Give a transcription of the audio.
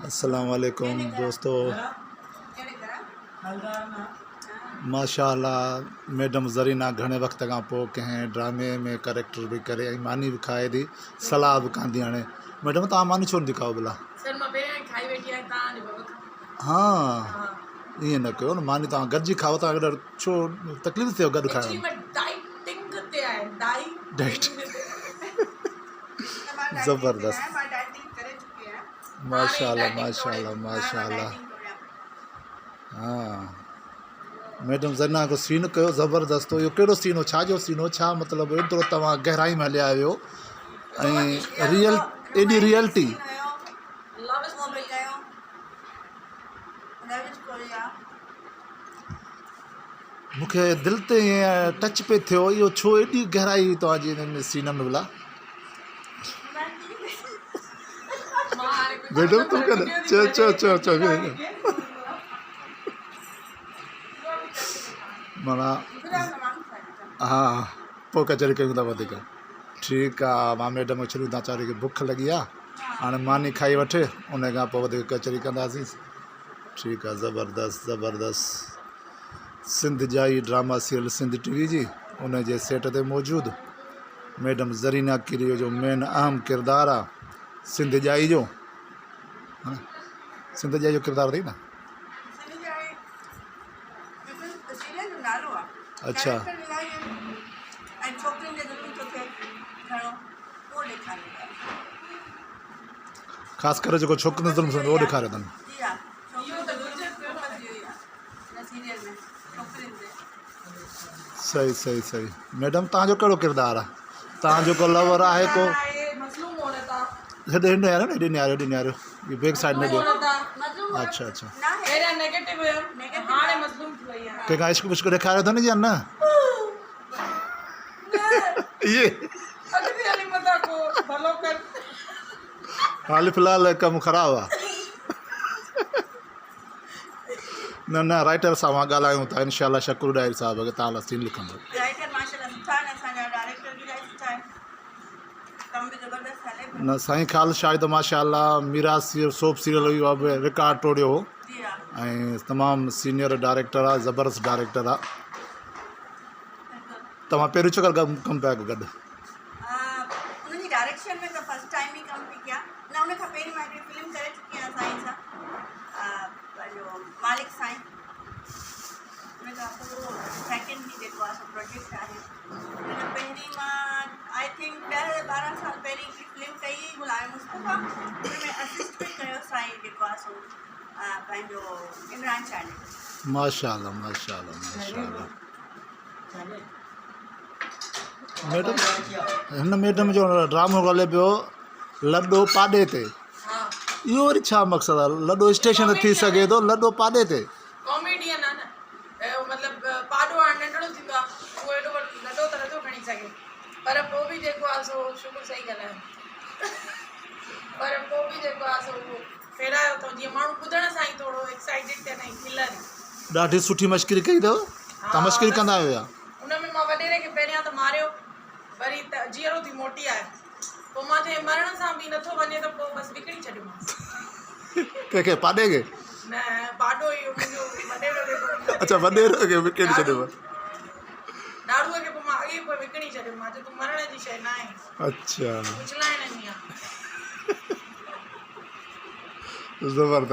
अस्सलाम वालेकुम दोस्तों। माशाअल्लाह मैडम ज़रीना घणे वक्त खां पोइ कंहिं ड्रामे में करेक्टर भी करे ऐं मानी भी खाए थी, सलाह भी कंदी। हाणे मैडम तव्हां मानी छो नथी खाओ भला? हाँ ईअं न कयो न, मानी तव्हां गॾिजी खाओ। तव्हां गॾु छो तकलीफ़ थियो गॾु खाइण में? डाइट ज़बरदस्त, माशाअल्लाह माशाअल्लाह माशाअल्लाह। हाँ मैडम ज़रीना को सीन कयो ज़बरदस्त हो। इहो कहिड़ो सीन हो, छा जो सीन हो? छा मतिलबु एतिरो तव्हां गहराई में हलिया आहियो ऐं रियल एॾी रियलिटी? मूंखे दिलि ते ईअं टच पे थियो, इहो छो एॾी गहराई तव्हांजी हिन सीन में भला? मैडम तुम कर चो चो चो चो माना हाँ पोइ कचहरी कयूं था वधीक। ठीकु आहे, मां मैडम खे छॾियूं था, चारी खे बुख लॻी आहे, हाणे मानी खाई वठे, उन खां पोइ वधीक कचहरी कंदासीं। ठीकु आहे, ज़बरदस्त ज़बरदस्त। सिंध जा ई ड्रामा सीरियल सिंध टीवी जी उन जे सेट ते मौजूदु मैडम ज़रीना किरीअ जो मेन अहम किरदारु आहे सिंध जाई जो। सिंध जाई जो किरदारु अथई न? अच्छा ख़ासि करे जेको छोकिरियुनि ज़ुल्म उहो ॾेखारियो अथनि। सही सही सही। मैडम तव्हांजो कहिड़ो किरदारु आहे? तव्हां जेको लवर आहे को हेॾे हिन आयो न, हेॾे निहारियो हेॾे निहारियो, इहो बैक साइड में ॾियो। अच्छा अच्छा, कंहिंखां इश्क विश्क ॾेखारियो अथनि या न? इहे हाल फ़िलहाल कमु ख़राबु आहे। न न राइटर सां मां ॻाल्हायूं था, इनशाला शकूर डायर साहब खे तव्हां लाइ सीन लिखंदो। न साईं ख़्याल शायदि माशाअल्लाह मीरास सोप सीरियल हुई, उहा बि रिकॉर्ड तोड़ियो हो ऐं तमामु सीनियर डायरेक्टर आहे, ज़बरदस्त डायरेक्टर आहे। तव्हां पहिरियों चक्कर कमु पिया कयो गॾु? माशाअल्लाह माशाअल्लाह माशाअल्लाह। मैडम हिन मैडम जो ड्रामो हले पियो लॾो पाॾे ते, इहो वरी छा मक़सदु आहे? लॾो स्टेशन ते थी सघे थो, लॾो पाॾे ते? कॉमेडियन आहे न, मतिलबु पाॾो हाणे नंढड़ो थींदो आहे, उहो एॾो लॾो त नथो खणी सघे, पर पोइ बि जेको आहे सो शुकुर सही ॻाल्हायो, पर पोइ बि जेको आहे सो उहो फेरायो अथऊं जीअं माण्हू ॿुधण सां ई थोरो एक्साइटेड थियनि ऐं खिलनि। ॾाढी सुठी मश्करी कई अथव। तव्हां मश्करी कंदा आहियो या? उन में मां वॾेरे खे पहिरियां त मारियो, वरी त जीअरो थी मोटी आहे, पोइ मां चयो मरण सां बि नथो वञे त पोइ बसि विकिणी छॾियोमांसि। कंहिंखे पाॾे खे? न पाॾो ई मुंहिंजो वॾेरो खे। अच्छा वॾेरो खे विकिणी छॾियो? ॾाड़ूअ खे पोइ मां अॻे पोइ विकिणी छॾियो, मां चयो तूं मरण जी शइ न आहे। अच्छा कुझु लाइण जी आहे। ज़बरदस्त।